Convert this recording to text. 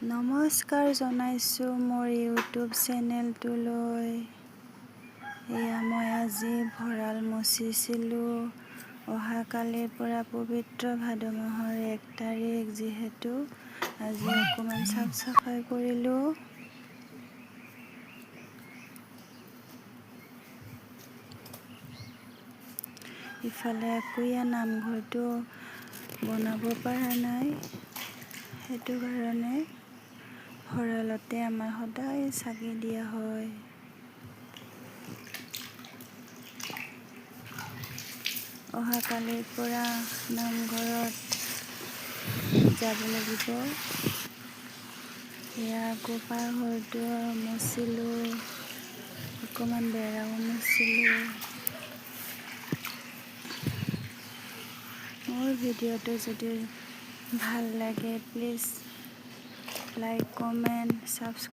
নমস্কাৰ জনাইছোঁ মোৰ ইউটিউব চেনেলটোলৈ। মই আজি ভঁৰাল মুচিছিলোঁ। অহাকালিৰ পৰা পবিত্ৰ ভাদ মাহৰ 1 তাৰিখ, যিহেতু আজি অকণমান চাফ চাফাই কৰিলোঁ। ইফালে একোয়া নামঘৰটো বনাব পৰা নাই, সেইটো কাৰণে ভঁৰালতে আমাৰ সদায় চাকি দিয়া হয়। অহাকালিৰ পৰা নামঘৰত যাব লাগিব। আকৌ পাকঘৰটো মুচিলোঁ, অকণমান বেৰাও মুচিলোঁ। মোৰ ভিডিঅ'টো যদি ভাল লাগে প্লিজ লাইক, কমেণ্ট, ছাবস্ক্ৰাইব